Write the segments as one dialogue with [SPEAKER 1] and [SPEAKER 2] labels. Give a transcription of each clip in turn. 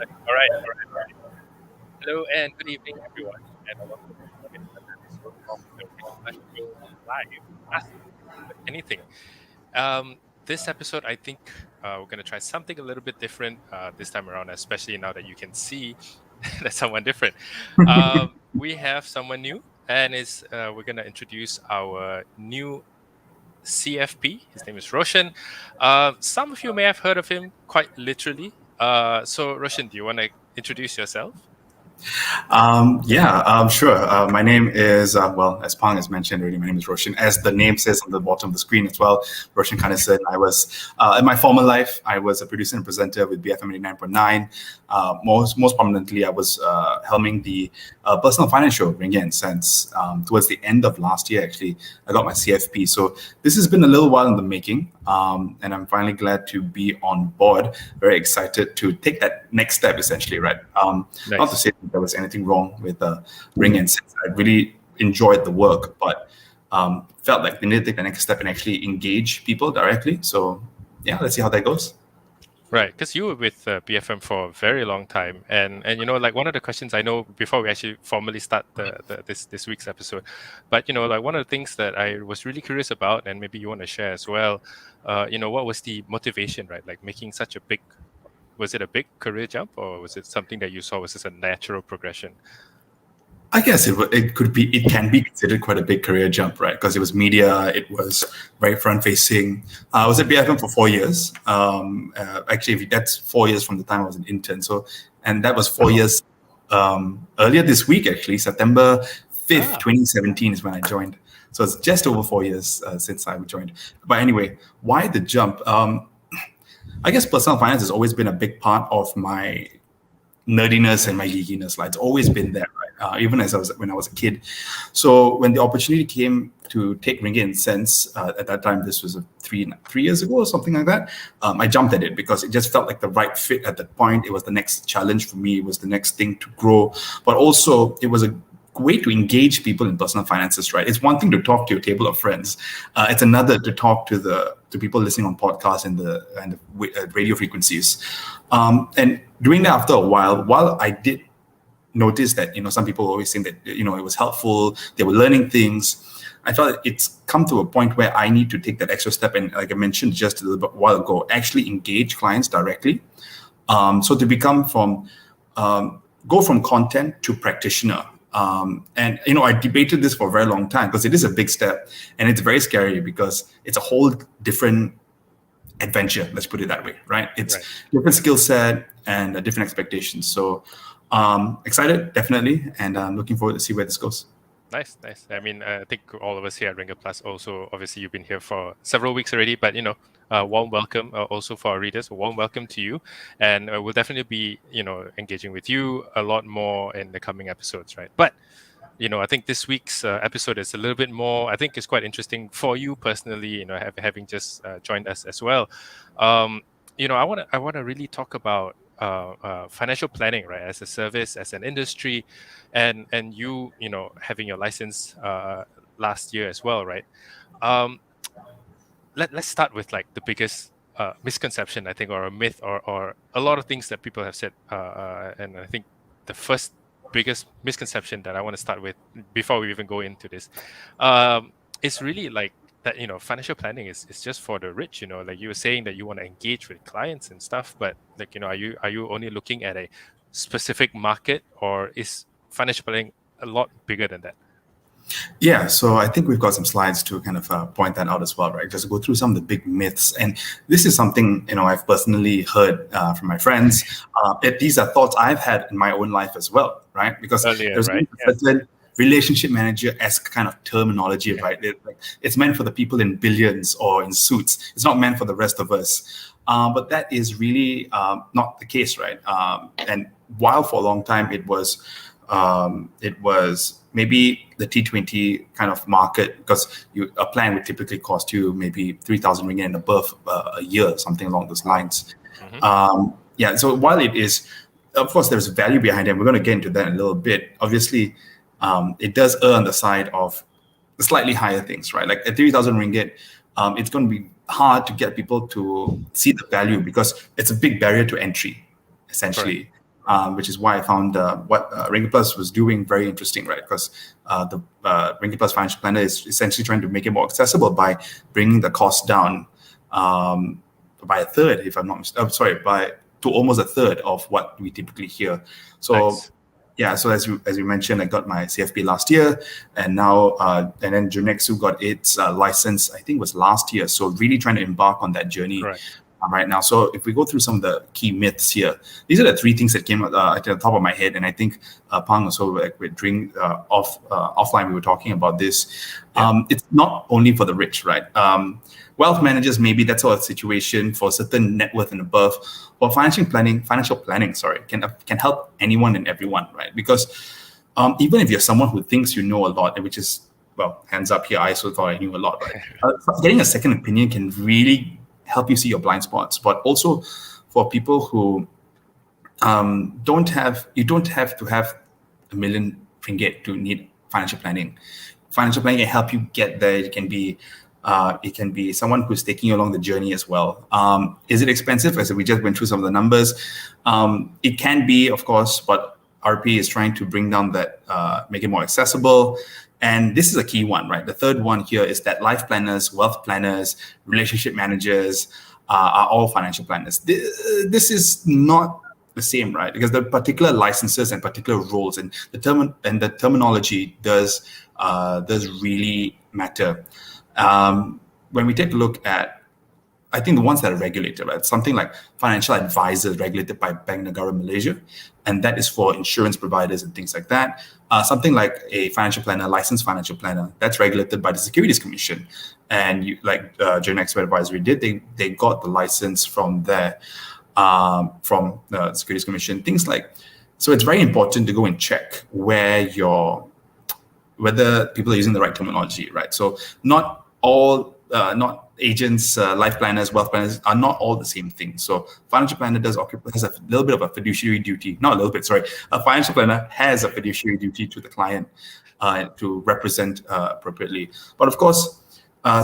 [SPEAKER 1] All right. Hello and good evening, everyone, and welcome to another episode of the Ringgit Plus Show live. Ask anything. This episode, I think we're going to try something a little bit different this time around, especially now that you can see that someone different. We have someone new, and we're going to introduce our new CFP. His name is Roshan. Some of you may have heard of him quite literally. So, Roshan, do you want to introduce yourself?
[SPEAKER 2] Sure. My name is, as Pang has mentioned already, my name is Roshan. As the name says on the bottom of the screen as well, Roshan Kanesan. I was, in my former life, I was a producer and presenter with BFM 89.9. Most prominently, I was helming the personal finance show, Ringgit and Sense. Towards the end of last year, actually, I got my CFP. So this has been a little while in the making, and I'm finally glad to be on board. Very excited to take that next step, essentially, right?
[SPEAKER 1] Nice.
[SPEAKER 2] Not to say that there was anything wrong with Ring and Sense. I really enjoyed the work, but felt like we need to take the next step and actually engage people directly. So yeah, let's see how that goes.
[SPEAKER 1] Right, because you were with BFM for a very long time, and like one of the questions I know before we actually formally start this week's episode, but like one of the things that I was really curious about, and maybe you want to share as well, what was the motivation, right? Like making such a big, was it a big career jump, or was it something that you saw was just a natural progression?
[SPEAKER 2] I guess it can be considered quite a big career jump, right? Because it was media, it was very front facing. I was at BFM for 4 years. Actually, that's 4 years from the time I was an intern. So, and that was 4 years earlier this week, actually, September 5th, 2017 is when I joined. So it's just over 4 years since I joined. But anyway, why the jump? I guess personal finance has always been a big part of my nerdiness and my geekiness. Like, it's always been there, right? Even when I was a kid. So when the opportunity came to take Ringgit and Sense, at that time, this was 3 years ago or something like that, I jumped at it because it just felt like the right fit at that point. It was the next challenge for me. It was the next thing to grow. But also, it was a way to engage people in personal finances, right? It's one thing to talk to your table of friends. It's another to talk to people listening on podcasts and the radio frequencies. And doing that after a while I did notice that, some people always think that, it was helpful, they were learning things. I felt it's come to a point where I need to take that extra step and, like I mentioned just a little bit while ago, actually engage clients directly. So to go from content to practitioner. And I debated this for a very long time because it is a big step and it's very scary because it's a whole different adventure, let's put it that way, right? It's different skill set and different expectations. So excited, definitely, and I'm looking forward to see where this goes.
[SPEAKER 1] Nice. I mean, I think all of us here at Ringgit Plus also, obviously, you've been here for several weeks already, but warm welcome also for our readers. A warm welcome to you, and we'll definitely be engaging with you a lot more in the coming episodes, right? But I think this week's episode is a little bit more. I think it's quite interesting for you personally. Having just joined us as well. I want to really talk about financial planning, right, as a service, as an industry, and you having your license last year as well, right? Let's start with like the biggest misconception, I think, or a myth, or a lot of things that people have said, and I think the first biggest misconception that I want to start with before we even go into this is really like that financial planning is just for the rich. Like you were saying that you want to engage with clients and stuff, but like are you only looking at a specific market, or is financial planning a lot bigger than that?
[SPEAKER 2] Yeah, so I think we've got some slides to kind of point that out as well, right? Just to go through some of the big myths. And this is something, I've personally heard from my friends. These are thoughts I've had in my own life as well, right? Because there's a certain relationship manager-esque kind of terminology, right? It's meant for the people in billions or in suits. It's not meant for the rest of us. But that is really not the case, right? And while for a long time it was maybe the T20 kind of market, because a plan would typically cost you maybe 3,000 ringgit and above a year, something along those lines. Mm-hmm. So while it is, of course, there's value behind it, we're going to get into that in a little bit. Obviously, it does err on the side of the slightly higher things, right? Like at 3,000 ringgit, it's going to be hard to get people to see the value because it's a big barrier to entry, essentially. which is why I found what Ringgit Plus was doing very interesting, right? Because the Ringgit Plus Financial Planner is essentially trying to make it more accessible by bringing the cost down by a third, if I'm not mistaken. Sorry, by to almost a third of what we typically hear. So.
[SPEAKER 1] Nice.
[SPEAKER 2] Yeah, so as you mentioned, I got my CFP last year, and now and then Junexu got its license. I think it was last year. So really trying to embark on that journey
[SPEAKER 1] Correct.
[SPEAKER 2] right now. So if we go through some of the key myths here, these are the three things that came at the top of my head, and I think Pang also like during offline we were talking about this. It's not only for the rich, right? Wealth managers, maybe that's our situation for certain net worth and above. But financial planning, sorry, can help anyone and everyone, right? Because even if you're someone who thinks you know a lot, which is, well, hands up here, I also thought I knew a lot, right? Getting a second opinion can really help you see your blind spots. But also for people who don't have to have R1 million to need financial planning. Financial planning can help you get there. It can be someone who's taking you along the journey as well. Is it expensive? As we just went through some of the numbers, it can be, of course, but RP is trying to bring down that, make it more accessible. And this is a key one, right? The third one here is that life planners, wealth planners, relationship managers are all financial planners. This is not the same, right? Because the particular licenses and particular roles and the terminology does really matter. When we take a look at, I think the ones that are regulated, right? Something like financial advisors regulated by Bank Negara Malaysia, and that is for insurance providers and things like that. Something like a financial planner, licensed financial planner, that's regulated by the Securities Commission. And during Expert Advisory they got the license from there, from the Securities Commission. Things like, so it's very important to go and check whether people are using the right terminology, right? So not agents, life planners, wealth planners are not all the same thing. So financial planner has a little bit of a fiduciary duty, not a little bit, sorry. A financial planner has a fiduciary duty to the client to represent appropriately. But of course,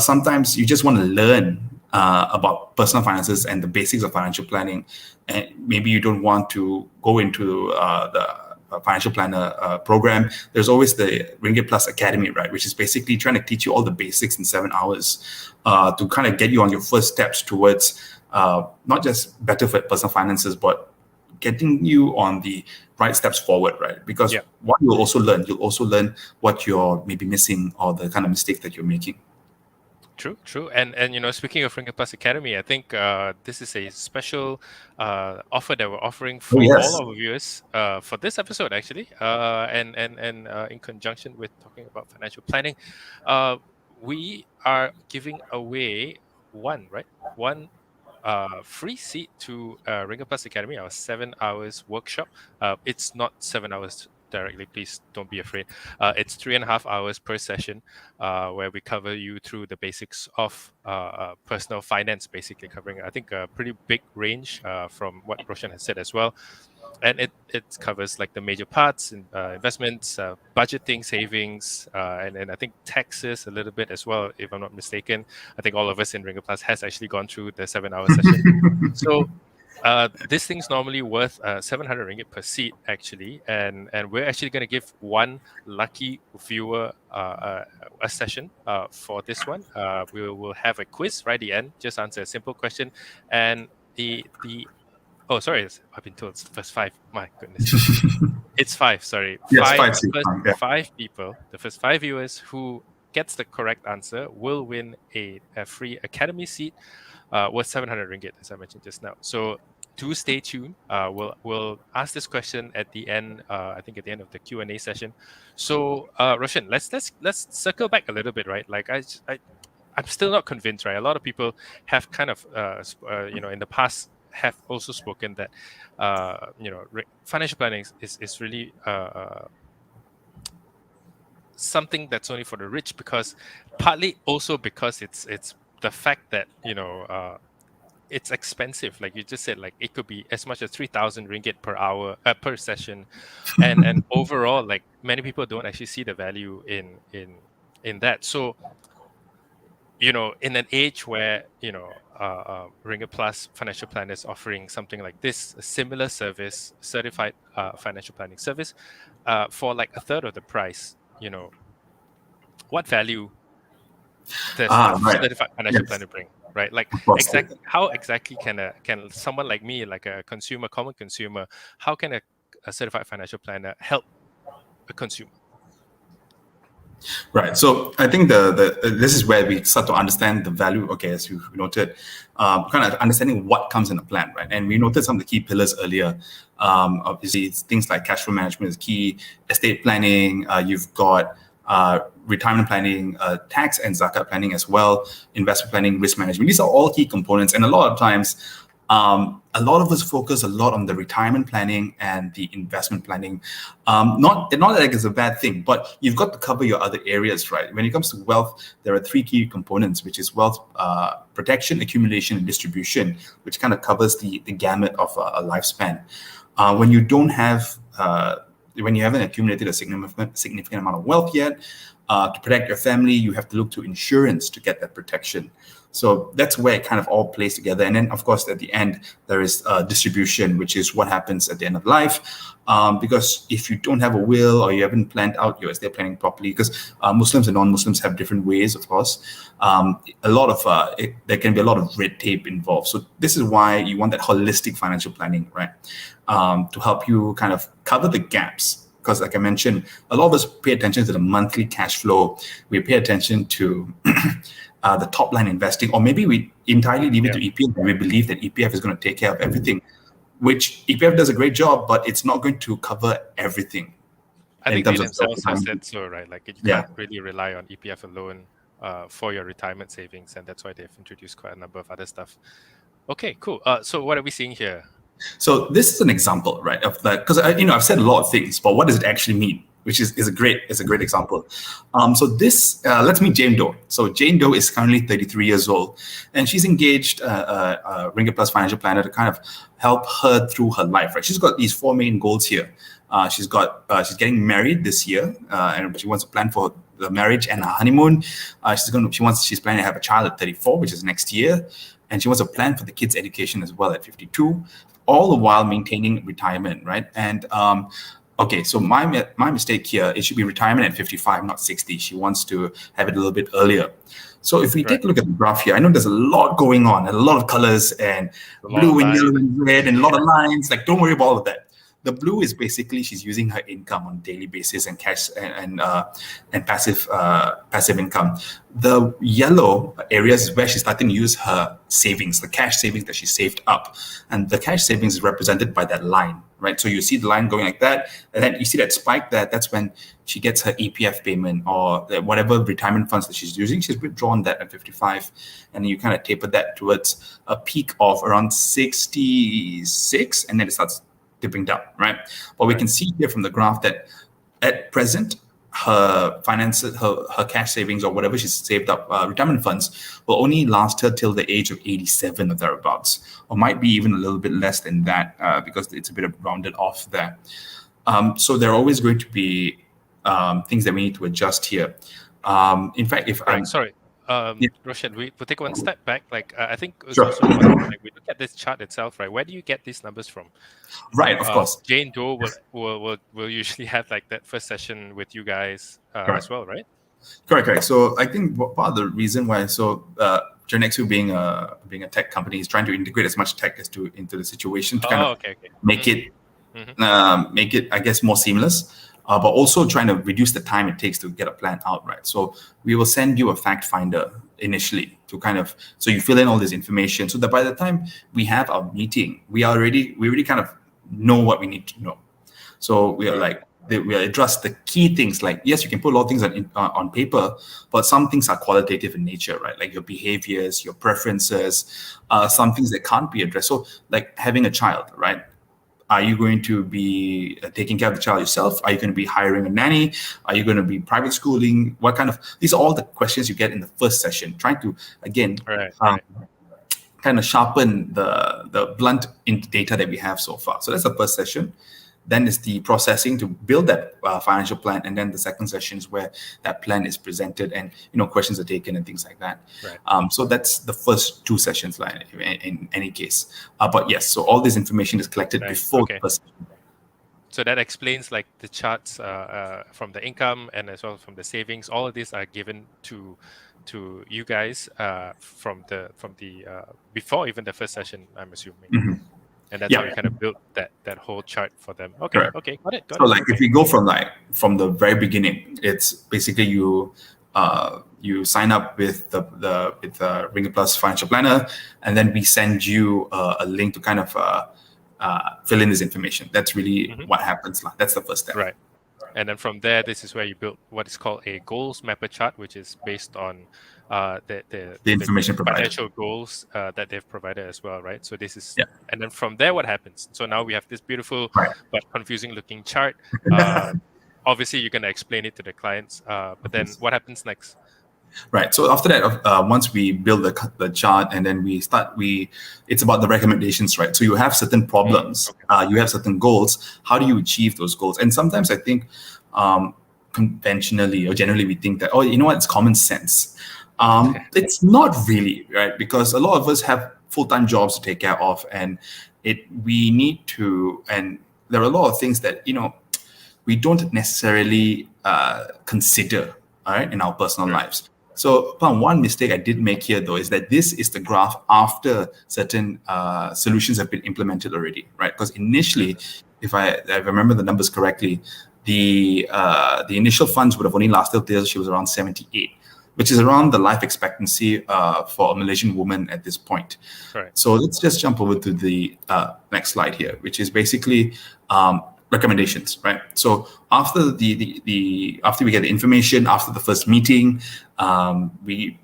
[SPEAKER 2] sometimes you just want to learn about personal finances and the basics of financial planning. And maybe you don't want to go into the financial planner program. There's always the Ringgit Plus Academy, right? Which is basically trying to teach you all the basics in 7 hours to kind of get you on your first steps towards not just better for personal finances, but getting you on the right steps forward, right? Because what you'll also learn what you're maybe missing or the kind of mistake that you're making.
[SPEAKER 1] True. And speaking of Ringgit Plus Academy, I think this is a special offer that we're offering for all our viewers for this episode, actually, and in conjunction with talking about financial planning, we are giving away one free seat to Ringgit Plus Academy, our 7 hours workshop. It's not 7 hours directly, please don't be afraid. It's 3.5 hours per session, where we cover you through the basics of personal finance, basically covering, I think, a pretty big range from what Roshan has said as well. And it covers like the major parts in investments, budgeting, savings, and I think taxes a little bit as well, if I'm not mistaken. I think all of us in Ringgit Plus has actually gone through the 7-hour session. So this thing's normally worth 700 ringgit per seat, actually, and we're actually going to give one lucky viewer a session for this one. We will have a quiz right at the end. Just answer a simple question, and oh, sorry, I've been told it's the first 5. My goodness. It's 5, sorry.
[SPEAKER 2] Yes, 5
[SPEAKER 1] seats. Five people, the first 5 viewers who gets the correct answer will win a free academy seat worth 700 ringgit, as I mentioned just now. So do stay tuned. We'll ask this question at the end, I think at the end of the Q&A session. So Roshan, let's circle back a little bit, right? Like I'm still not convinced, right? A lot of people have kind of, in the past have also spoken that, financial planning is really something that's only for the rich, because partly also because it's the fact that, it's expensive. Like you just said, like it could be as much as 3,000 ringgit per hour, per session. And overall, like many people don't actually see the value in that. So, in an age where, Ringgit Plus financial planners offering something like this, a similar service, certified financial planning service, for like a third of the price, what value does a
[SPEAKER 2] Right.
[SPEAKER 1] certified financial
[SPEAKER 2] Yes,
[SPEAKER 1] planner bring? Right, like
[SPEAKER 2] of course.
[SPEAKER 1] how exactly can someone like me, like a consumer, common consumer, how can a certified financial planner help a consumer?
[SPEAKER 2] Right. So I think the this is where we start to understand the value. Okay, as you noted, kind of understanding what comes in a plan, right? And we noted some of the key pillars earlier. Obviously, it's things like cash flow management is key, estate planning. You've got retirement planning, tax and zakat planning as well, investment planning, risk management. These are all key components, and a lot of times a lot of us focus a lot on the retirement planning and the investment planning. Not like it's a bad thing, but you've got to cover your other areas, right? When it comes to wealth, there are three key components, which is wealth protection, accumulation, and distribution, which kind of covers the gamut of a lifespan. When you don't have when you haven't accumulated a significant amount of wealth yet, to protect your family, you have to look to insurance to get that protection. So that's where it kind of all plays together. And then, of course, at the end, there is distribution, which is what happens at the end of life. Because if you don't have a will or you haven't planned out your estate planning properly, because Muslims and non-Muslims have different ways, of course, a lot of there can be a lot of red tape involved. So this is why you want that holistic financial planning, right? To help you kind of cover the gaps. Because like I mentioned, a lot of us pay attention to the monthly cash flow. We pay attention to the top line investing, or maybe we entirely leave it to EPF and we believe that EPF is going to take care of everything, which EPF does a great job, but it's not going to cover everything.
[SPEAKER 1] I think they themselves have said so, right? Like you can't really rely on EPF alone for your retirement savings, and that's why they've introduced quite a number of other stuff. Okay, cool. So what are we seeing here?
[SPEAKER 2] So this is an example, right, of that, because I've said a lot of things, but what does it actually mean? Which is a great example. So this let's meet Jane Doe. So Jane Doe is currently 33 years old, and she's engaged Ringgit Plus financial planner to kind of help her through her life. Right, she's got these four main goals here. She's getting married this year, and she wants to plan for the marriage and her honeymoon. She's planning to have a child at 34, which is next year, and she wants to plan for the kids' education as well at 52. All the while maintaining retirement, right? And okay, so my mistake here, it should be retirement at 55, not 60. She wants to have it a little bit earlier. So if we take a look at the graph here, I know there's a lot going on, and a lot of colors, and blue and yellow and red, and a lot of lines. Like, don't worry about all of that. The blue is basically she's using her income on a daily basis and cash and passive income. The yellow areas is where she's starting to use her savings, the cash savings that she saved up, and the cash savings is represented by that line, right? So you see the line going like that, and then you see that spike there. That's when she gets her EPF payment or whatever retirement funds that she's using. She's withdrawn that at 55, and then you kind of taper that towards a peak of around 66, and then it starts dipping down, right? But we can see here from the graph that at present, her finances, her cash savings or whatever she's saved up, retirement funds, will only last her till the age of 87 or thereabouts, or might be even a little bit less than that because it's a bit of rounded off there. So there are always going to be things that we need to adjust here. In fact, if I'm
[SPEAKER 1] sorry. Roshan, we'll take one step back. Like I think
[SPEAKER 2] Sure.
[SPEAKER 1] also like we look at this chart itself, right? Where do you get these numbers from?
[SPEAKER 2] Right, of course.
[SPEAKER 1] Jane Doe will usually have like that first session with you guys as well, right?
[SPEAKER 2] Correct. So I think part of the reason why Genexu being a tech company is trying to integrate as much tech as into the situation to kind of make it I guess more seamless. But also trying to reduce the time it takes to get a plan out, right? So we will send you a fact finder initially to kind of, so you fill in all this information so that by the time we have our meeting, we already kind of know what we need to know. So we are like, we'll address the key things. Like, yes, you can put a lot of things on paper, but some things are qualitative in nature, right? Like your behaviors, your preferences, some things that can't be addressed. So like having a child, right? Are you going to be taking care of the child yourself? Are you going to be hiring a nanny? Are you going to be private schooling? These are all the questions you get in the first session, trying to, again, kind of sharpen the blunt data that we have so far. So that's the first session. Then is the processing to build that financial plan, and then the second session is where that plan is presented and questions are taken and things like that.
[SPEAKER 1] Right.
[SPEAKER 2] So that's the first 2 sessions, like in any case. But yes, so all this information is collected before the first session.
[SPEAKER 1] So that explains like the charts from the income and as well from the savings. All of these are given to you guys from the before even the first session, I'm assuming.
[SPEAKER 2] Mm-hmm.
[SPEAKER 1] And that's how you kind of build that whole chart for them. Okay,
[SPEAKER 2] Correct.
[SPEAKER 1] okay, got it.
[SPEAKER 2] So like if we go from the very beginning, it's basically you sign up with the Ringgit Plus Financial Planner, and then we send you a link to kind of fill in this information. That's really what happens. That's the first step.
[SPEAKER 1] Right. And then from there, this is where you build what is called a goals mapper chart, which is based on the
[SPEAKER 2] information provided,
[SPEAKER 1] financial goals that they've provided as well, right? So this is, and then from there, what happens? So now we have this beautiful but confusing looking chart. Obviously, you're going to explain it to the clients, but then what happens next?
[SPEAKER 2] Right. So after that, once we build the chart and then it's about the recommendations, right? So you have certain problems, you have certain goals. How do you achieve those goals? And sometimes I think conventionally or generally we think that, it's common sense. It's not really, right? Because a lot of us have full-time jobs to take care of, and we need to, and there are a lot of things that, we don't necessarily consider, all right, in our personal lives. So one mistake I did make here, though, is that this is the graph after certain solutions have been implemented already, right? Because initially, if I remember the numbers correctly, the initial funds would have only lasted till she was around 78, which is around the life expectancy for a Malaysian woman at this point.
[SPEAKER 1] Right.
[SPEAKER 2] So let's just jump over to the next slide here, which is basically recommendations, right? So after after we get the information, after the first meeting, we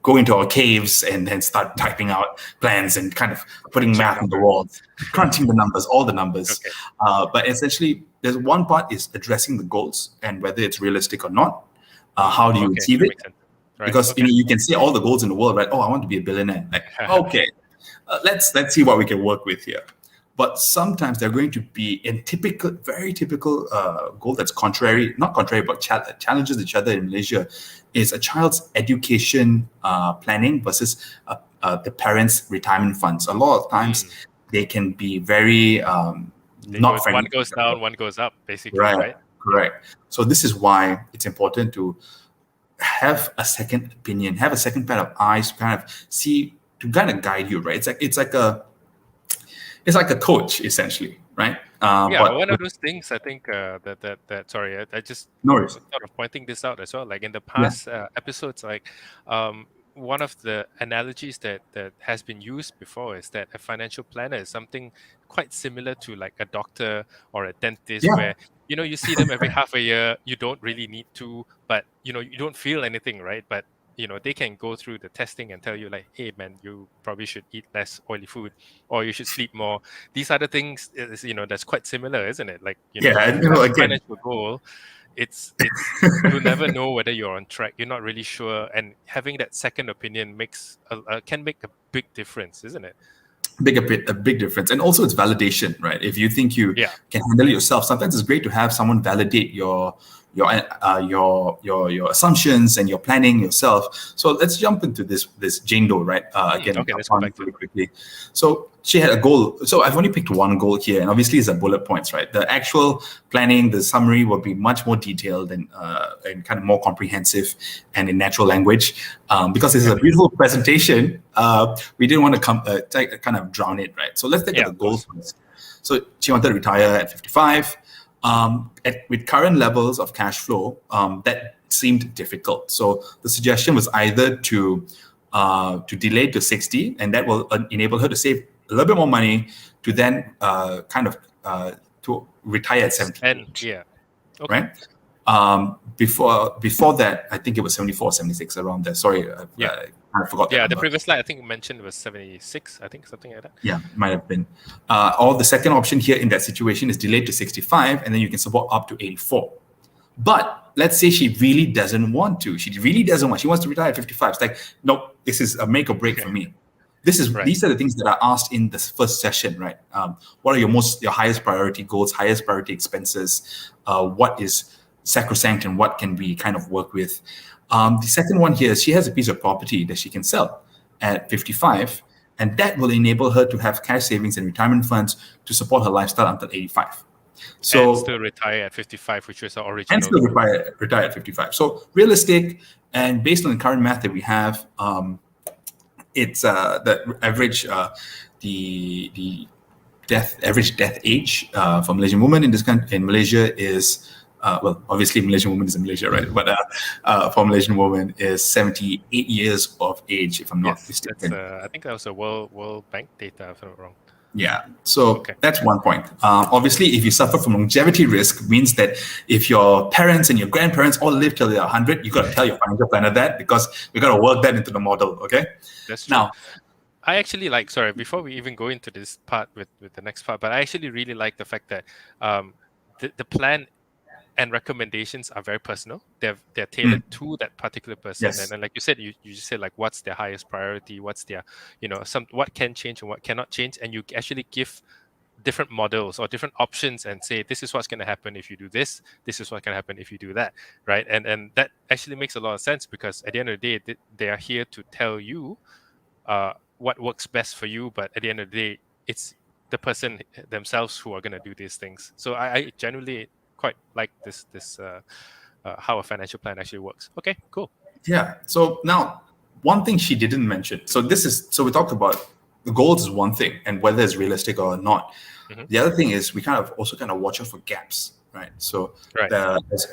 [SPEAKER 2] go into our caves and then start typing out plans and kind of putting math on the walls, crunching the numbers, all the numbers. But essentially, there's one part is addressing the goals and whether it's realistic or not. How do you achieve it?
[SPEAKER 1] Right.
[SPEAKER 2] Because you can see all the goals in the world, right? Oh, I want to be a billionaire. Like, okay, let's see what we can work with here. But sometimes they're going to be a very typical goal that's not contrary, but challenges each other in Malaysia, is a child's education planning versus the parents' retirement funds. A lot of times they can be very not friendly.
[SPEAKER 1] One goes down, one goes up, basically, right?
[SPEAKER 2] Correct. So this is why it's important to have a second opinion, have a second pair of eyes to kind of guide you, right? It's like a coach, essentially, right?
[SPEAKER 1] One of those things, I think that sorry, I just sort of pointing this out as well. Like in the past episodes, like one of the analogies that has been used before is that a financial planner is something quite similar to like a doctor or a dentist, where you see them every half a year. You don't really need to, but you don't feel anything, right? But they can go through the testing and tell you like, hey man, you probably should eat less oily food, or you should sleep more. These are the things, that's quite similar, isn't it? Like, again, financial goal, it's you never know whether you're on track. You're not really sure, and having that second opinion can make a big difference, isn't it?
[SPEAKER 2] A big difference. And also it's validation, right? If you think you can handle it yourself, sometimes it's great to have someone validate your assumptions and your planning yourself. So let's jump into this Jane Doe, right? Again,
[SPEAKER 1] let's go back
[SPEAKER 2] really quickly. So she had a goal. So I've only picked one goal here, and obviously it's a bullet points, right? The actual planning, the summary will be much more detailed and kind of more comprehensive and in natural language. Because this is a beautiful presentation, we didn't want to kind of drown it, right? So let's take the goals first. So she wanted to retire at 55. With current levels of cash flow, that seemed difficult. So the suggestion was either to delay to 60, and that will enable her to save a little bit more money to then to retire at 70. Right? Before that, I think it was 74, 76, around there. Sorry, I forgot.
[SPEAKER 1] The previous slide I think mentioned was 76. I think something like that.
[SPEAKER 2] Yeah, might have been. Or the second option here in that situation is delayed to 65, and then you can support up to 84. But let's say she really doesn't want to. She wants to retire at 55. It's like, nope, this is a make or break for me. These are the things that are asked in the first session, right? What are your highest priority goals, highest priority expenses? What is sacrosanct and what can we kind of work with? The second one here is she has a piece of property that she can sell at 55, and that will enable her to have cash savings and retirement funds to support her lifestyle until 85. So
[SPEAKER 1] and still retire at 55, which was our original.
[SPEAKER 2] And still retire at 55. So realistic, and based on the current math that we have, it's the average the average death age for Malaysian women in this country in Malaysia is well, obviously Malaysian woman is in Malaysia, right? But for Malaysian woman is 78 years of age, if I'm not mistaken.
[SPEAKER 1] I think that was a World Bank data, if I'm not wrong.
[SPEAKER 2] Yeah, so that's one point. Obviously, if you suffer from longevity risk, means that if your parents and your grandparents all live till they're 100, you got to tell your financial planner that, because we got to work that into the model. Okay.
[SPEAKER 1] That's true.
[SPEAKER 2] Now,
[SPEAKER 1] I actually sorry, before we even go into this part with the next part, but I actually really like the fact that the plan and recommendations are very personal. They're tailored to that particular person.
[SPEAKER 2] Yes.
[SPEAKER 1] And like you said, you just said like what's their highest priority, what's their, what can change and what cannot change. And you actually give different models or different options and say, this is what's going to happen if you do this. This is what can happen if you do that. Right. And that actually makes a lot of sense, because at the end of the day, they are here to tell you what works best for you. But at the end of the day, it's the person themselves who are going to do these things. So I genuinely quite like this how a financial plan actually works. Okay, cool.
[SPEAKER 2] Yeah. So now, one thing she didn't mention. So we talked about the goals is one thing, and whether it's realistic or not. The other thing is we also watch out for gaps, right? So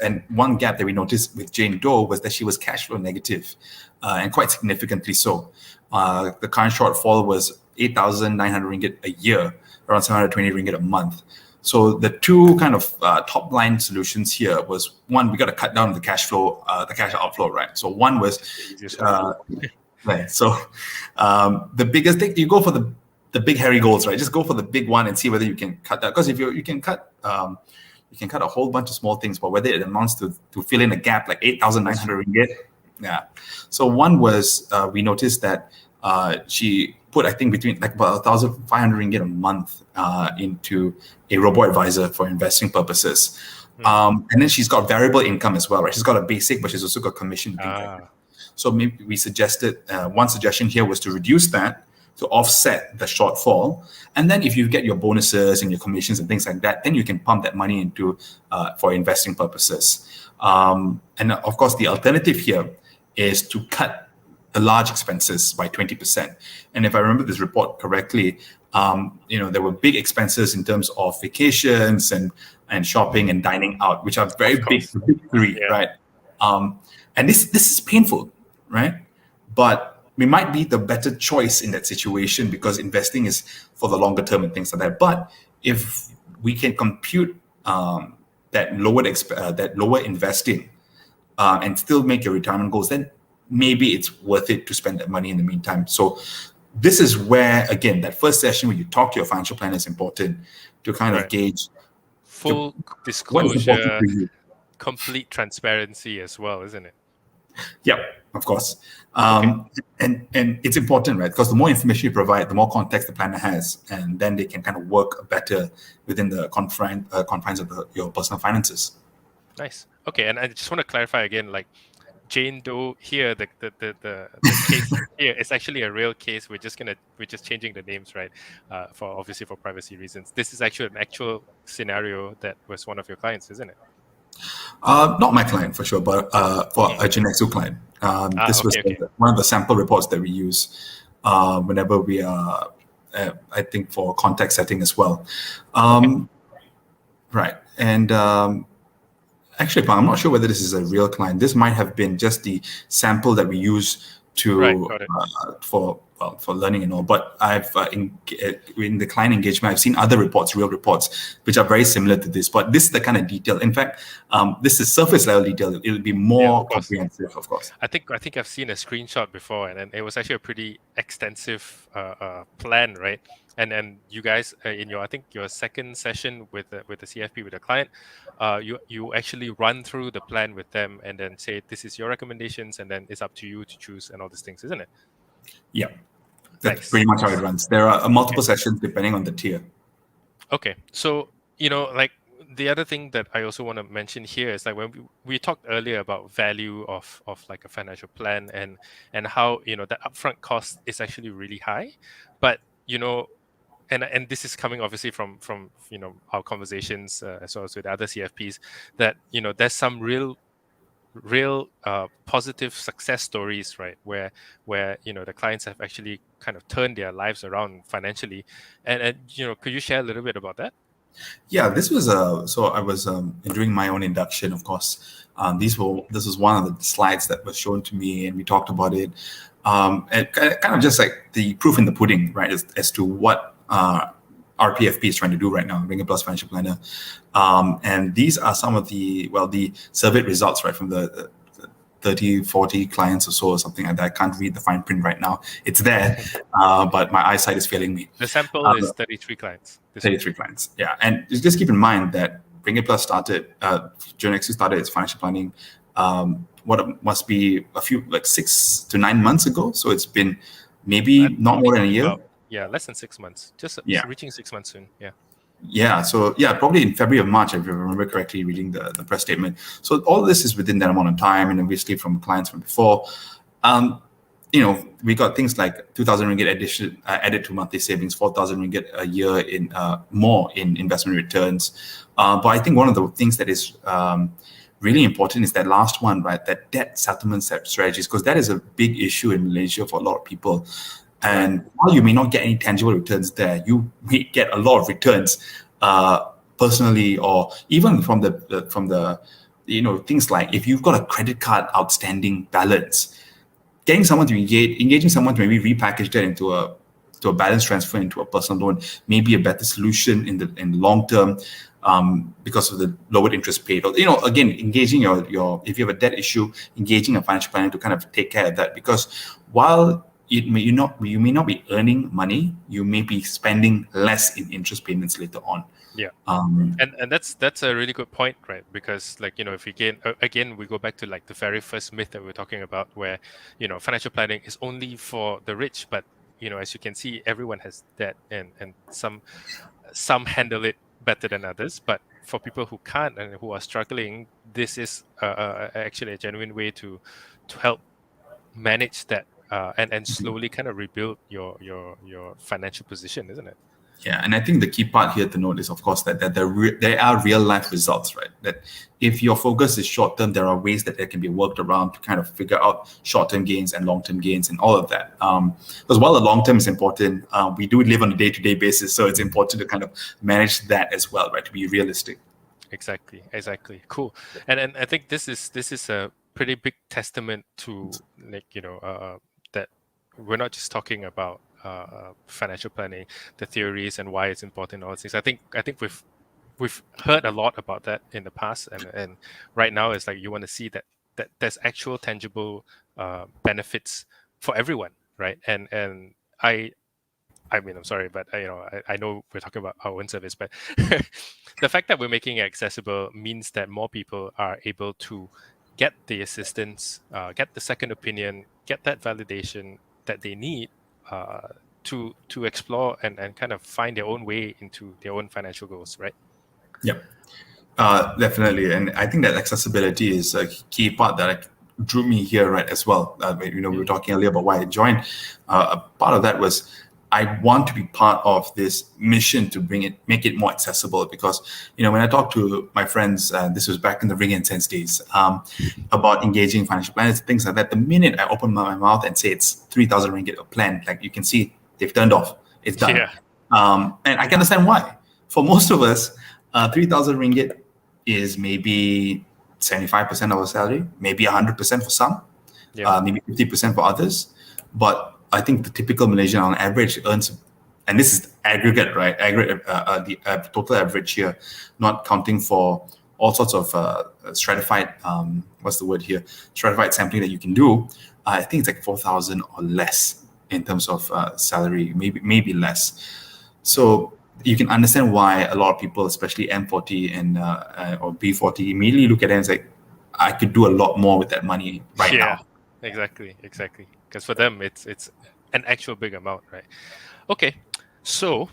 [SPEAKER 2] and one gap that we noticed with Jane Doe was that she was cash flow negative, and quite significantly so. The current shortfall was 8,900 ringgit a year, around 720 ringgit a month. So the two kind of top line solutions here was, one, we got to cut down the cash flow, the cash outflow, right? So one was, right. So the biggest thing, you go for the big hairy goals, right? Just go for the big one and see whether you can cut that. Because if you can cut a whole bunch of small things, but whether it amounts to fill in a gap like 8,900 ringgit, yeah. So one was we noticed that she put, I think, between like about 1,500 ringgit a month into a robo-advisor for investing purposes. And then she's got variable income as well, right? She's got a basic, but she's also got commission and things like that. So maybe we suggested, one suggestion here was to reduce that to offset the shortfall. And then if you get your bonuses and your commissions and things like that, then you can pump that money into for investing purposes. And of course, the alternative here is to cut the large expenses by 20%. And if I remember this report correctly, there were big expenses in terms of vacations and shopping and dining out, which are very big three, right? And this is painful, right? But we might be the better choice in that situation, because investing is for the longer term and things like that. But if we can compute that lower investing and still make your retirement goals, then maybe it's worth it to spend that money in the meantime. So this is where, again, that first session where you talk to your financial planner is important to kind of gauge
[SPEAKER 1] full disclosure, complete transparency as well, isn't it?
[SPEAKER 2] Yeah, of course. And it's important, right? Because the more information you provide, the more context the planner has, and then they can kind of work better within the confines of your personal finances.
[SPEAKER 1] Nice. Okay, and I just want to clarify again, like Jane Doe here, the case here is actually a real case. We're just changing the names, right? For privacy reasons. This is actually an actual scenario that was one of your clients, isn't it?
[SPEAKER 2] Not my client for sure, but for a Genexu client. This was one of the sample reports that we use whenever we are, I think, for context setting as well. Right. And actually, I'm not sure whether this is a real client. This might have been just the sample that we use for learning and all. But I've in the client engagement, I've seen other reports, real reports, which are very similar to this. But this is the kind of detail. In fact, this is surface level detail. It'll be more comprehensive, of course.
[SPEAKER 1] I think I've seen a screenshot before, and it was actually a pretty extensive plan, right? And you guys in your second session with the CFP with the client, you actually run through the plan with them and then say, this is your recommendations, and then it's up to you to choose and all these things, isn't it?
[SPEAKER 2] Yeah. That's
[SPEAKER 1] Nice,
[SPEAKER 2] pretty much how it
[SPEAKER 1] nice.
[SPEAKER 2] runs. There are
[SPEAKER 1] Okay.
[SPEAKER 2] multiple sessions depending on the tier.
[SPEAKER 1] Okay. So, like the other thing that I also want to mention here is like when we talked earlier about value of like a financial plan and how, the upfront cost is actually really high. But, and this is coming obviously from our conversations as well as with other CFPs, that there's some real positive success stories, right, where the clients have actually kind of turned their lives around financially, and could you share a little bit about that?
[SPEAKER 2] Yeah, this was so I was doing my own induction, of course. This was one of the slides that was shown to me, and we talked about it. And kind of just like the proof in the pudding, right, as to what RPFP is trying to do right now, Ringgit Plus Financial Planner. And these are some of the surveyed results, right, from the 30, 40 clients or so, or something like that. I can't read the fine print right now. It's there, but my eyesight is failing me.
[SPEAKER 1] The sample
[SPEAKER 2] Uh,
[SPEAKER 1] is 33 clients this week.
[SPEAKER 2] 33 clients. Yeah. And just keep in mind that Bring It Plus started, Journey started its financial planning, what it must be a few, like 6 to 9 months ago. So it's been maybe not more than a year.
[SPEAKER 1] About, yeah, less than 6 months, just
[SPEAKER 2] Yeah.
[SPEAKER 1] reaching 6 months soon. Yeah.
[SPEAKER 2] Yeah. So, yeah, probably in February or March, if I remember correctly, reading the press statement. So all this is within that amount of time. And obviously from clients from before. Um, we got things like 2,000 ringgit addition added to monthly savings, 4,000 ringgit a year in more in investment returns. But I think one of the things that is really important is that last one, right? That debt settlement strategies, because that is a big issue in Malaysia for a lot of people. And while you may not get any tangible returns there, you may get a lot of returns personally, or even from the things like if you've got a credit card outstanding balance, engaging someone to maybe repackage that into a balance transfer into a personal loan may be a better solution in the long term, because of the lowered interest paid. Or again, engaging your if you have a debt issue, engaging a financial planner to kind of take care of that, because while you may not be earning money, you may be spending less in interest payments later on.
[SPEAKER 1] Yeah.
[SPEAKER 2] Um,
[SPEAKER 1] And that's a really good point, right? Because like if we again we go back to like the very first myth that we we're talking about, where financial planning is only for the rich, but as you can see, everyone has debt, and some handle it better than others. But for people who can't and who are struggling, this is actually a genuine way to help manage that, and slowly kind of rebuild your financial position, isn't it?
[SPEAKER 2] Yeah, and I think the key part here to note is, of course, that there are real life results, right? That if your focus is short term, there are ways that can be worked around to kind of figure out short term gains and long term gains and all of that. Because while the long term is important, we do live on a day to day basis, so it's important to kind of manage that as well, right? To be realistic.
[SPEAKER 1] Exactly, cool. And I think this is a pretty big testament to, like, that we're not just talking about financial planning, the theories and why it's important, all these things. I think we've heard a lot about that in the past, and right now it's like you want to see that there's actual tangible benefits for everyone, right? And I mean, I'm sorry, but I know we're talking about our own service, but the fact that we're making it accessible means that more people are able to get the assistance, get the second opinion, get that validation that they need, to explore and kind of find their own way into their own financial goals, right?
[SPEAKER 2] Yeah. Definitely, and I think that accessibility is a key part that drew me here, right, as well. We were talking earlier about why I joined. A part of that was I want to be part of this mission to make it more accessible. Because when I talk to my friends, this was back in the Ring and Sense days, about engaging financial planners, things like that. The minute I open my mouth and say it's 3,000 ringgit a plan, like you can see, they've turned off. It's done.
[SPEAKER 1] Yeah.
[SPEAKER 2] And I can understand why. For most of us, 3,000 ringgit is maybe 75% of our salary, maybe 100% for some,
[SPEAKER 1] Yeah.
[SPEAKER 2] maybe 50% for others. But I think the typical Malaysian on average earns, and this is aggregate, right? Aggregate, the total average here, not counting for all sorts of stratified, what's the word here? Stratified sampling that you can do. I think it's like 4,000 or less in terms of salary, maybe less. So you can understand why a lot of people, especially M40 and or B40, immediately look at it and say, I could do a lot more with that money right
[SPEAKER 1] Yeah.
[SPEAKER 2] now.
[SPEAKER 1] Exactly. Because for them, it's an actual big amount, right? Okay, so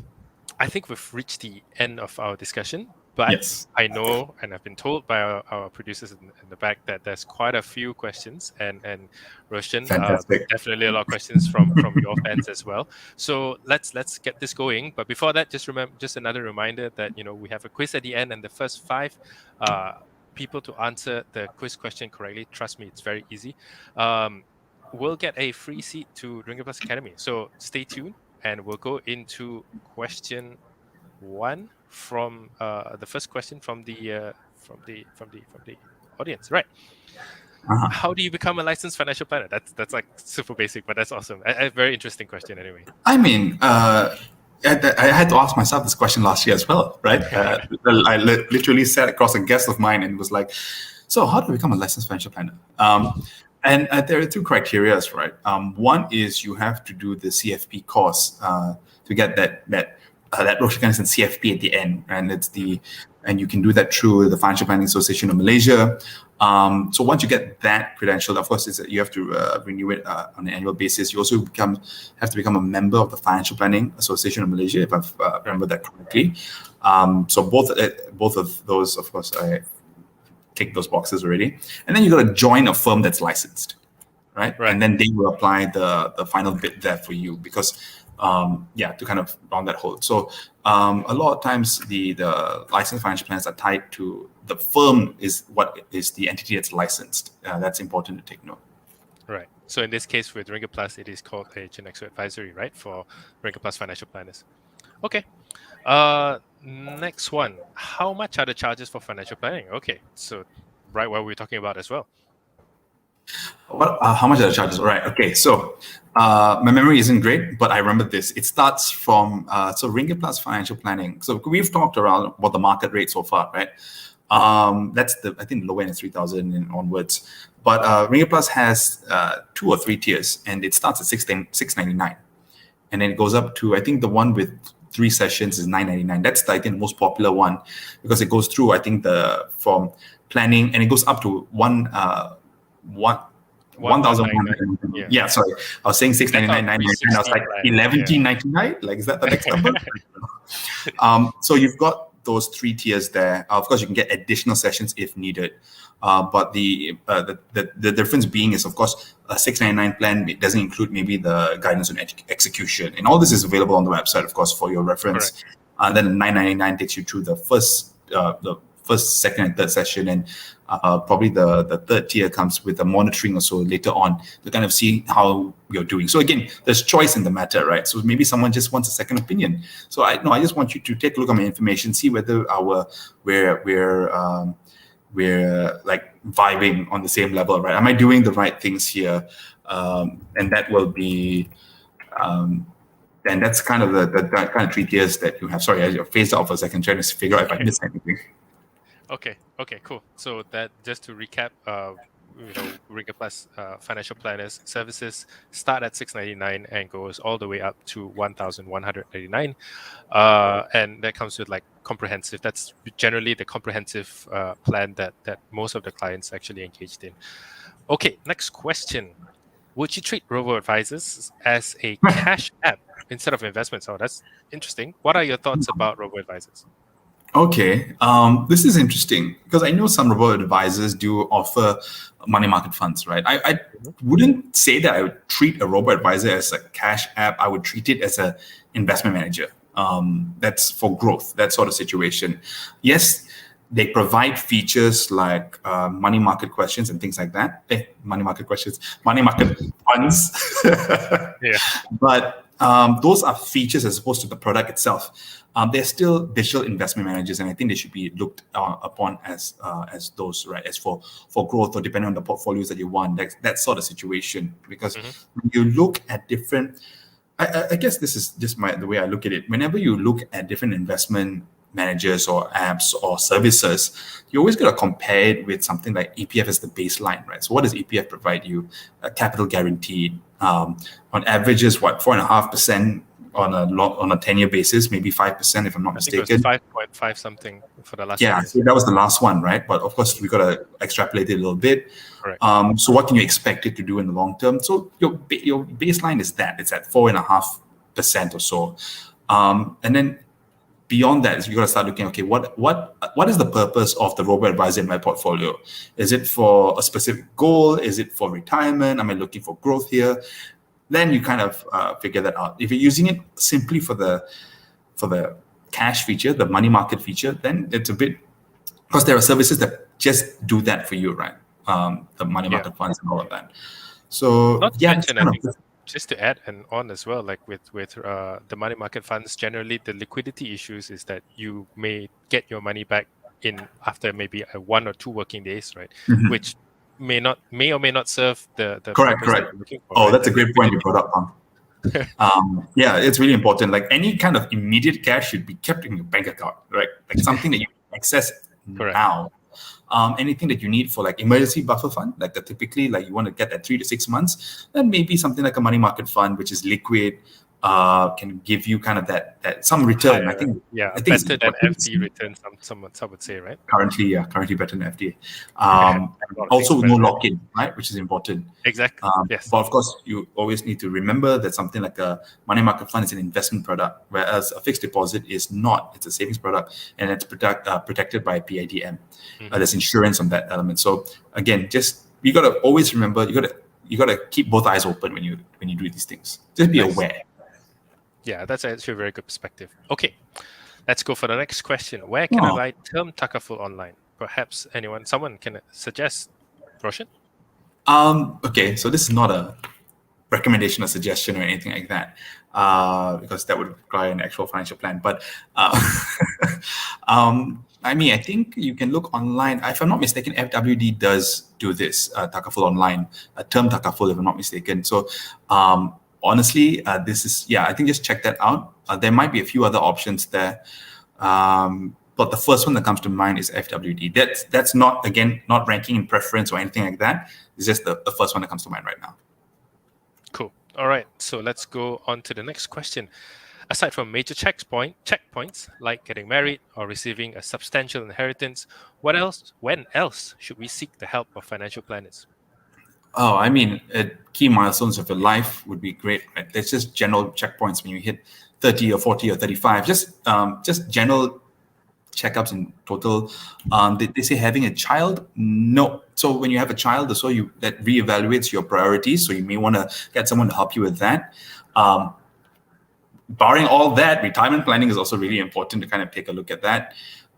[SPEAKER 1] I think we've reached the end of our discussion, but
[SPEAKER 2] Yes.
[SPEAKER 1] I know, and I've been told by our producers in the back that there's quite a few questions, and Roshan,
[SPEAKER 2] Fantastic.
[SPEAKER 1] definitely a lot of questions from your fans as well. So let's get this going. But before that, just another reminder that we have a quiz at the end, and the first 5 people to answer the quiz question correctly, trust me, it's very easy. Will get a free seat to Ringgit Plus Academy. So stay tuned, and we'll go into question 1 from the first question from the audience. Right.
[SPEAKER 2] Uh-huh.
[SPEAKER 1] How do you become a licensed financial planner? That's like super basic, but that's awesome. A very interesting question, anyway.
[SPEAKER 2] I mean, I had to ask myself this question last year as well, right? I literally sat across a guest of mine and was like, "So, how do I become a licensed financial planner?" And there are 2 criteria, right? One is you have to do the CFP course to get that Roshan Kanesan CFP at the end, and you can do that through the Financial Planning Association of Malaysia. So once you get that credential, of course, you have to renew it on an annual basis. You also have to become a member of the Financial Planning Association of Malaysia, if I've remembered that correctly. So both of those, of course, I tick those boxes already. And then you got to join a firm that's licensed, right? And then they will apply the final bit there for you because to kind of round that hole. So a lot of times the licensed financial planners are tied to the firm is what is the entity that's licensed. That's important to take note.
[SPEAKER 1] Right. So in this case with Ringgit Plus, it is called a Genexo advisory, right, for Ringgit Plus financial planners. Okay. Next one. How much are the charges for financial planning? Okay. So right what we're talking about as well.
[SPEAKER 2] How much are the charges? All right. Okay. So my memory isn't great, but I remember this. It starts from Ringgit Plus financial planning. So we've talked around what the market rate so far, right? That's I think low end is 3,000 and onwards. But Ringgit Plus has 2 or 3 tiers, and it starts at 699, and then it goes up to, I think the one with 3 sessions is 999. That's I think the most popular one because it goes through, I think, from planning, and it goes up to 1,100. Yeah, sorry. I was saying 699, 999. I was like 11,99. Like, is that the next number? So you've got those 3 tiers there. Of course, you can get additional sessions if needed. But the difference being is, of course, a 699 plan, it doesn't include maybe the guidance on execution. And all this is available on the website, of course, for your reference. Then 999 takes you through the first, second, and third session. And probably the third tier comes with the monitoring or so later on to kind of see how you're doing. So again, there's choice in the matter, right? So maybe someone just wants a second opinion. So I just want you to take a look at my information, see whether we're like vibing on the same level, right? Am I doing the right things here? And that will be, and that's kind of the kind of 3 tiers that you have. Sorry, I phased out for a second, trying to figure out if I missed anything.
[SPEAKER 1] Okay, cool. So that, just to recap, Ringgit Plus financial planners services start at 699 and goes all the way up to 1,199, and that comes with like comprehensive. That's generally the comprehensive plan that most of the clients actually engaged in. Okay, next question. Would you treat robo-advisors as a cash app instead of investments? Oh, that's interesting. What are your thoughts about robo-advisors?
[SPEAKER 2] Okay, this is interesting because I know some robo-advisors do offer money market funds, right? I wouldn't say that I would treat a robo-advisor as a cash app. I would treat it as an investment manager. That's for growth, that sort of situation. Yes, they provide features like money market questions and things like that. Money market funds.
[SPEAKER 1] Yeah.
[SPEAKER 2] But those are features as opposed to the product itself. They're still digital investment managers, and I think they should be looked upon as those, right? As for growth, or depending on the portfolios that you want, that sort of situation. Because when you look at different, I guess this is just the way I look at it. Whenever you look at different investment managers or apps or services, you always got to compare it with something like EPF as the baseline, right? So what does EPF provide you? Capital guaranteed. On average is 4.5% on a 10-year basis, maybe 5% if I'm not
[SPEAKER 1] I think it was
[SPEAKER 2] mistaken.
[SPEAKER 1] 5.5 something for the last 10
[SPEAKER 2] Yeah,
[SPEAKER 1] years.
[SPEAKER 2] so that was the last one, right? But of course, we got to extrapolate it a little bit.
[SPEAKER 1] Correct.
[SPEAKER 2] So what can you expect it to do in the long term? So your baseline is that it's at 4.5% or so, and then beyond that is you got to start looking. Okay, what is the purpose of the robo advisor in my portfolio? Is it for a specific goal? Is it for retirement? Am I looking for growth here? Then you kind of figure that out. If you're using it simply for the cash feature, the money market feature, then it's a bit, because there are services that just do that for you, right? The money market funds and all of that. So
[SPEAKER 1] Not to
[SPEAKER 2] yeah,
[SPEAKER 1] mention, I think just to add and on as well, like with the money market funds, generally the liquidity issues is that you may get your money back in after maybe 1 or 2 working days, right? Which may or may not serve the
[SPEAKER 2] correct.
[SPEAKER 1] purpose that you're looking for.
[SPEAKER 2] Oh,
[SPEAKER 1] right?
[SPEAKER 2] that's a great point you brought up, yeah, it's really important. Like any kind of immediate cash should be kept in your bank account, right? Like something that you access
[SPEAKER 1] Correct.
[SPEAKER 2] now. Anything that you need for like emergency buffer fund, like typically like you want to get that 3 to 6 months, then maybe something like a money market fund, which is liquid, can give you kind of that some return.
[SPEAKER 1] Higher,
[SPEAKER 2] I think
[SPEAKER 1] better than FD return. Some would say, right?
[SPEAKER 2] Currently better than FDA. Also with no lock-in, right, which is important.
[SPEAKER 1] Exactly. Yes.
[SPEAKER 2] But of course, you always need to remember that something like a money market fund is an investment product, whereas a fixed deposit is not. It's a savings product, and it's protected by PIDM. There's insurance on that element. So again, just you got to always remember, you got to keep both eyes open when you do these things. Just be aware.
[SPEAKER 1] Yeah, that's actually a very good perspective. Okay, let's go for the next question. Where can I buy term takaful online? Perhaps someone can suggest, Roshan?
[SPEAKER 2] Okay, so this is not a recommendation or suggestion or anything like that, because that would require an actual financial plan. But I mean, I think you can look online. If I'm not mistaken, FWD does do this takaful online, term takaful, if I'm not mistaken. So honestly, this is, I think just check that out. There might be a few other options there. But the first one that comes to mind is FWD. That's not, again, not ranking in preference or anything like that. It's just the first one that comes to mind right now.
[SPEAKER 1] Cool. All right. So let's go on to the next question. Aside from major checkpoints like getting married or receiving a substantial inheritance, when else should we seek the help of financial planners?
[SPEAKER 2] Oh, I mean, key milestones of your life would be great. Right? There's just general checkpoints when you hit 30 or 40 or 35. Just general checkups in total. They say having a child? No. So when you have a child, so that reevaluates your priorities. So you may want to get someone to help you with that. Barring all that, retirement planning is also really important to kind of take a look at that,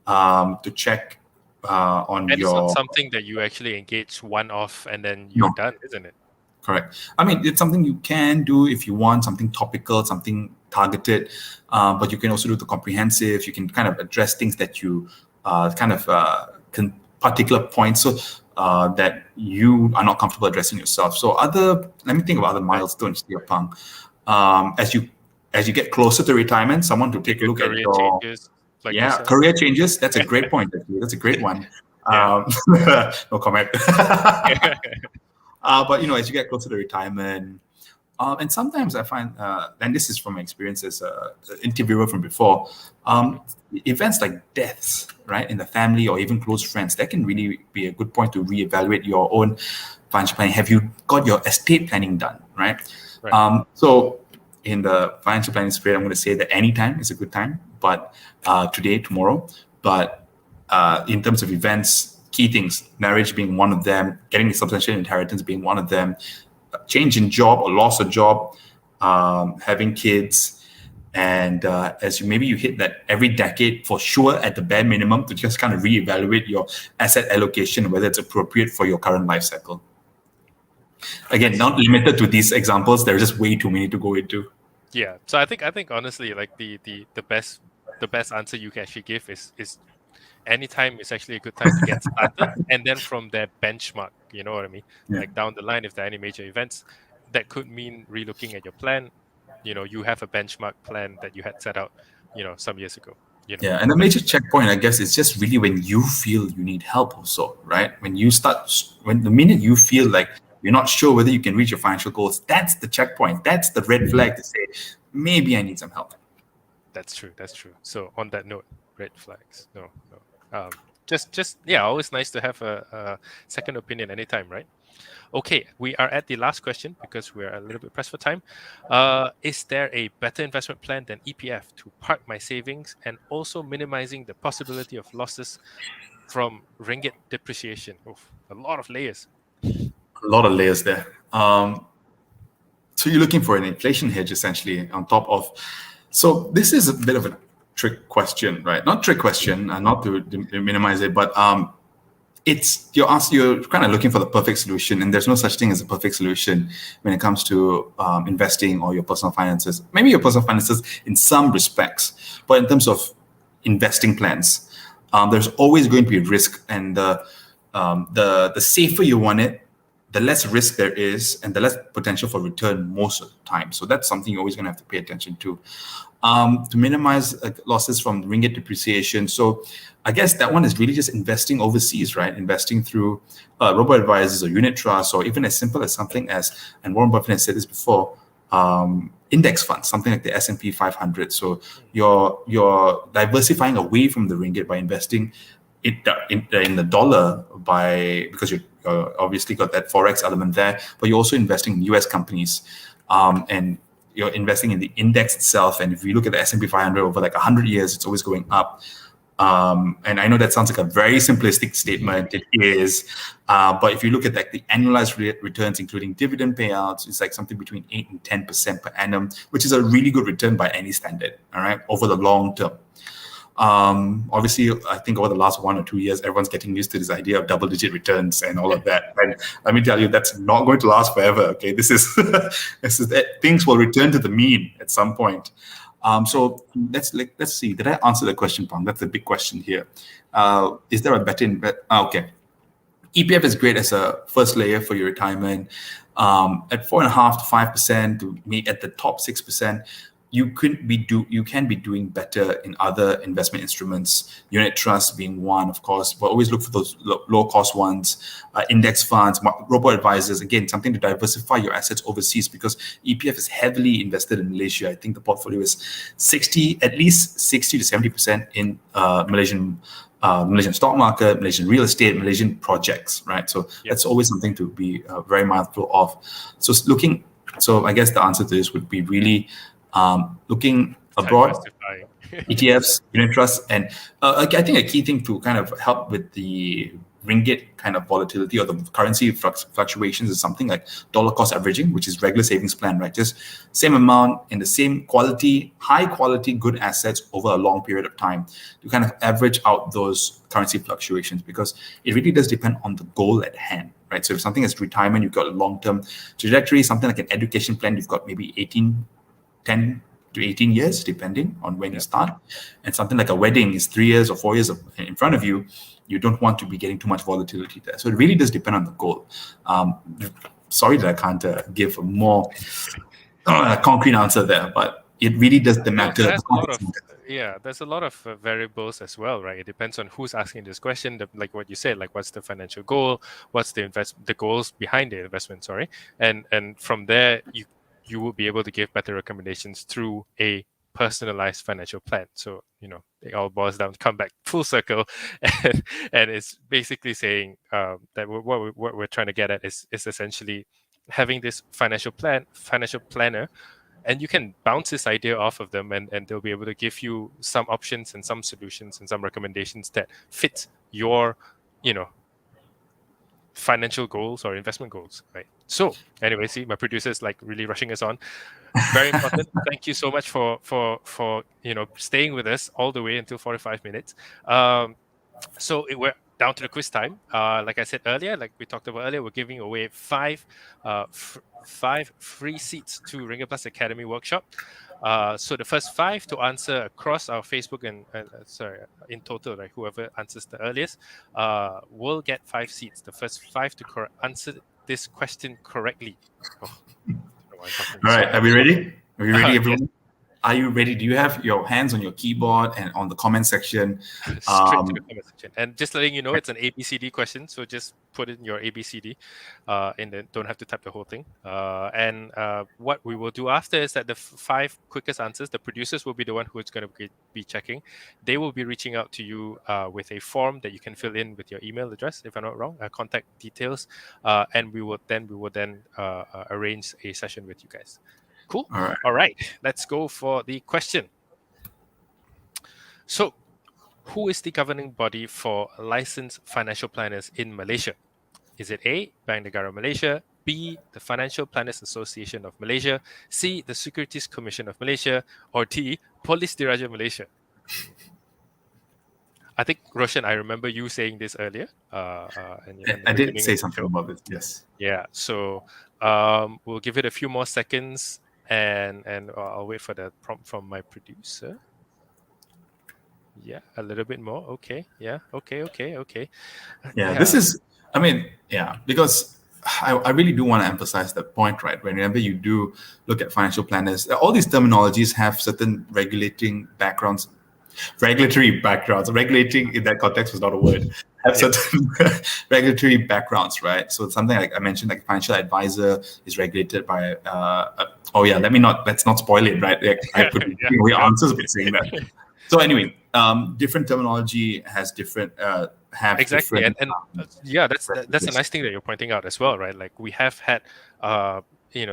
[SPEAKER 2] to check on
[SPEAKER 1] and
[SPEAKER 2] your.
[SPEAKER 1] It's not something that you actually engage one-off and then you're done, isn't it?
[SPEAKER 2] Correct. I mean, it's something you can do if you want something topical, something targeted, but you can also do the comprehensive. You can kind of address things that you particular points so that you are not comfortable addressing yourself. So let me think of other milestones here, Pang. As you get closer to retirement, someone to take a look at your
[SPEAKER 1] changes,
[SPEAKER 2] career changes. That's a great point. Actually. That's a great one. No comment. But as you get closer to retirement, and sometimes I find, and this is from my experience as an interviewer from before, events like deaths, right, in the family or even close friends, that can really be a good point to reevaluate your own financial planning. Have you got your estate planning done, right? So in the financial planning spirit, I'm going to say that any time is a good time, but today, tomorrow. But in terms of events, key things, marriage being one of them, getting a substantial inheritance being one of them, change in job or loss of job, having kids, and as you hit that every decade for sure at the bare minimum to just kind of reevaluate your asset allocation, whether it's appropriate for your current life cycle. Again, not limited to these examples. There's just way too many to go into.
[SPEAKER 1] Yeah. So I think honestly, like the best answer you can actually give is anytime is actually a good time to get started, and then from there benchmark. You know what I mean?
[SPEAKER 2] Yeah.
[SPEAKER 1] Like down the line, if there are any major events, that could mean relooking at your plan. You have a benchmark plan that you had set out, some years ago.
[SPEAKER 2] Yeah, and the major checkpoint, I guess, is just really when you feel you need help also, right? When the minute you feel like you're not sure whether you can reach your financial goals, that's the checkpoint. That's the red flag to say, maybe I need some help.
[SPEAKER 1] That's true. That's true. So on that note, red flags. No, no. Just yeah, always nice to have a second opinion anytime, right? Okay, we are at the last question because we're a little bit pressed for time. Is there a better investment plan than EPF to park my savings and also minimizing the possibility of losses from ringgit depreciation? Oof, a lot of layers.
[SPEAKER 2] A lot of layers there. So you're looking for an inflation hedge essentially on top of. So this is a bit of a trick question, right? Not trick question, not to minimize it, but you're kind of looking for the perfect solution, and there's no such thing as a perfect solution when it comes to investing or your personal finances. Maybe your personal finances in some respects, but in terms of investing plans, there's always going to be risk, and the safer you want it, the less risk there is, and the less potential for return most of the time. So that's something you're always going to have to pay attention to minimize losses from ringgit depreciation. So I guess that one is really just investing overseas, right? Investing through robo-advisors or unit trusts, or even as simple as something as, and Warren Buffett has said this before, index funds, something like the S&P 500. So you're diversifying away from the ringgit by investing in the dollar because you obviously got that forex element there, but you're also investing in US companies, and you're investing in the index itself. And if you look at the S&P 500 over like 100 years, it's always going up. And I know that sounds like a very simplistic statement. It is, but if you look at like the annualized returns, including dividend payouts, it's like something between 8 and 10% per annum, which is a really good return by any standard. All right, over the long term. Obviously, I think over the last 1 or 2 years, everyone's getting used to this idea of double-digit returns and all of that. And let me tell you, that's not going to last forever. Okay, this is things will return to the mean at some point. So let's see. Did I answer the question, Pang? That's the big question here. Is there a better okay. EPF is great as a first layer for your retirement. At 4.5 to 5% to meet at the top 6%. You can be doing better in other investment instruments, unit trusts being one, of course, but always look for those low cost ones, index funds, robo advisors, again, something to diversify your assets overseas, because EPF is heavily invested in Malaysia. I think the portfolio is at least 60 to 70% in Malaysian stock market, Malaysian real estate, Malaysian projects, right? So that's always something to be very mindful of. So I guess the answer to this would be really looking abroad, ETFs, unit trusts, and I think a key thing to kind of help with the ringgit kind of volatility or the currency fluctuations is something like dollar cost averaging, which is regular savings plan, right? Just same amount in the same quality, high quality, good assets over a long period of time to kind of average out those currency fluctuations, because it really does depend on the goal at hand, right? So if something is retirement, you've got a long-term trajectory. Something like an education plan, you've got maybe 10 to 18 years, depending on when you start. And something like a wedding is 3 years or 4 years in front of you. You don't want to be getting too much volatility there. So it really does depend on the goal. Sorry that I can't give a more concrete answer there, but it really does matter.
[SPEAKER 1] There's a lot of variables as well, right? It depends on who's asking this question, like what you said, like what's the financial goal, what's the goals behind the investment, sorry. And from there, you will be able to give better recommendations through a personalized financial plan. So, it all boils down, come back full circle. And it's basically saying that what we're trying to get at is essentially having this financial planner, and you can bounce this idea off of them, and they'll be able to give you some options and some solutions and some recommendations that fit your, financial goals or investment goals, right? So anyway, see, my producer's like really rushing us on. Very important. Thank you so much for staying with us all the way until 45 minutes. So we're down to the quiz time. Like I said earlier, like we talked about earlier, we're giving away five free seats to Ringgit Plus Academy workshop. So the first 5 to answer across our Facebook and in total, right? Whoever answers the earliest will get 5 seats. The first 5 to answer this question correctly.
[SPEAKER 2] All right, are we ready? Are we ready, everyone? Are you ready? Do you have your hands on your keyboard and on the comment section?
[SPEAKER 1] Straight to the comment section. And just letting you know, it's an ABCD question, so just put in your ABCD, and then don't have to type the whole thing. And what we will do after is that the five quickest answers, the producers will be the one who is going to be checking. They will be reaching out to you with a form that you can fill in with your email address, if I'm not wrong, contact details, and we will then arrange a session with you guys. Cool.
[SPEAKER 2] All right.
[SPEAKER 1] All right. Let's go for the question. So, who is the governing body for licensed financial planners in Malaysia? Is it A, Bank Negara Malaysia, B, the Financial Planners Association of Malaysia, C, the Securities Commission of Malaysia, or D, Polis Diraja Malaysia? I think, Roshan, I remember you saying this earlier.
[SPEAKER 2] I did say something about this, yes.
[SPEAKER 1] Yeah, so we'll give it a few more seconds, and I'll wait for the prompt from my producer. Yeah, a little bit more. Okay. Yeah. Okay.
[SPEAKER 2] Yeah, this is, because I really do want to emphasize that point, right? Whenever you do look at financial planners, all these terminologies have certain regulating backgrounds. Regulating in that context was not a word. Have certain regulatory backgrounds, right? So something like I mentioned, like financial advisor is regulated by. Let's not spoil it, right? Like, I could be giving away answers by saying that. So anyway, different terminology has different
[SPEAKER 1] exactly,
[SPEAKER 2] different,
[SPEAKER 1] that's a nice thing that you're pointing out as well, right? Like we have had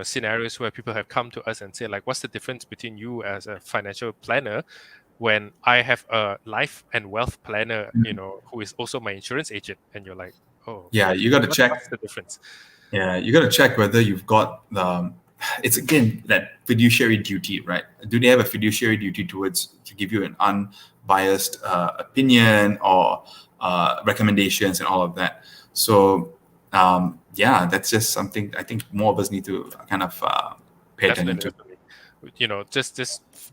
[SPEAKER 1] scenarios where people have come to us and say, like, what's the difference between you as a financial planner when I have a life and wealth planner, who is also my insurance agent? And you're like, oh,
[SPEAKER 2] yeah, you got to check.
[SPEAKER 1] What's the difference?
[SPEAKER 2] Yeah, you got to check whether you've got it's again that fiduciary duty, right? Do they have a fiduciary duty to give you an unbiased opinion or recommendations and all of that? So that's just something I think more of us need to kind of pay attention to.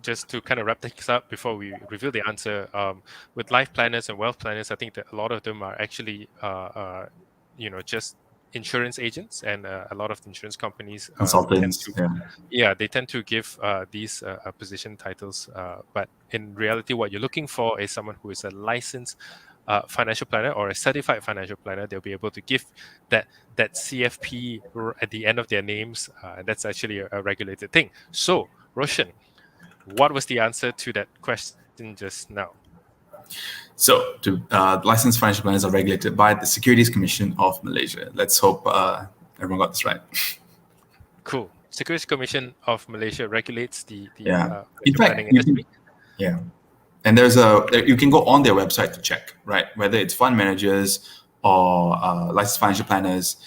[SPEAKER 1] Just to kind of wrap things up before we reveal the answer, with life planners and wealth planners, I think that a lot of them are actually just insurance agents, and a lot of the insurance companies
[SPEAKER 2] consultants
[SPEAKER 1] they tend to give these position titles, but in reality what you're looking for is someone who is a licensed financial planner or a certified financial planner. They'll be able to give that CFP at the end of their names, and that's actually a regulated thing. So Roshan, what was the answer to that question just now?
[SPEAKER 2] So, licensed financial planners are regulated by the Securities Commission of Malaysia. Let's hope everyone got this right.
[SPEAKER 1] Cool. Securities Commission of Malaysia regulates the
[SPEAKER 2] in fact, industry. And you can go on their website to check, right? Whether it's fund managers or licensed financial planners.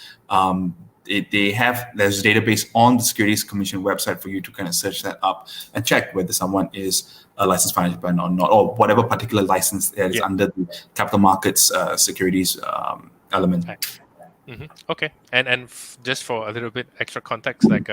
[SPEAKER 2] There's a database on the Securities Commission website for you to kind of search that up and check whether someone is a licensed financial planner or not, or whatever particular license that is under the capital markets securities element.
[SPEAKER 1] Mm-hmm. Okay, and just for a little bit extra context, like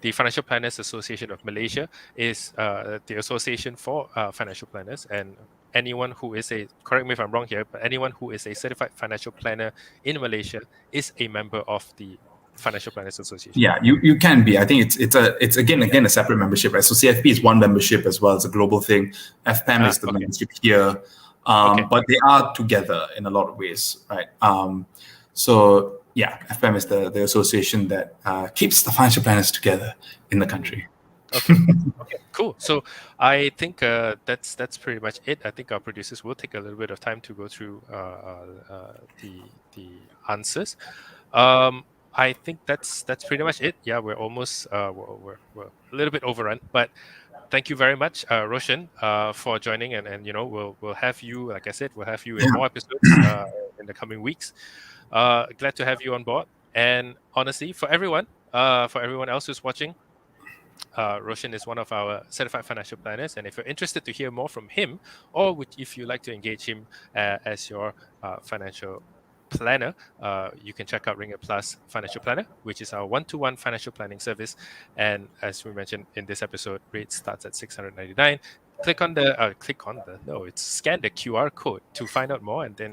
[SPEAKER 1] the Financial Planners Association of Malaysia is the association for financial planners, and anyone who is correct me if I'm wrong here, but anyone who is a certified financial planner in Malaysia is a member of the Financial Planners Association.
[SPEAKER 2] Yeah, you can be. I think it's again a separate membership, right? So CFP is one membership as well. It's a global thing. FPAM is the membership here, but they are together in a lot of ways, right? So yeah, FPAM is the association that keeps the financial planners together in the country.
[SPEAKER 1] Okay, cool. So I think that's pretty much it. I think our producers will take a little bit of time to go through the answers. I think that's pretty much it. Yeah, we're almost we're a little bit overrun, but thank you very much, Roshan, for joining, and we'll have you, like I said, we'll have you in more episodes in the coming weeks. Glad to have you on board, and honestly, for everyone else who's watching, Roshan is one of our certified financial planners, and if you're interested to hear more from him, or if you like to engage him as your financial planner, you can check out Ringgit Plus Financial Planner, which is our one-to-one financial planning service. And as we mentioned in this episode, rate starts at 699. Scan the QR code to find out more, and to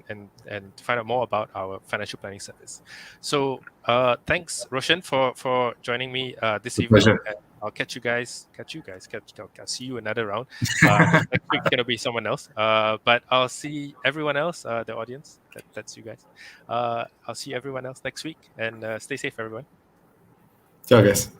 [SPEAKER 1] find out more about our financial planning service. So thanks, Roshan, for joining me this evening. I'll catch you guys. I'll see you another round. Next week's gonna be someone else. But I'll see everyone else. The audience. That's you guys. I'll see everyone else next week, and stay safe, everyone.
[SPEAKER 2] Ciao, guys.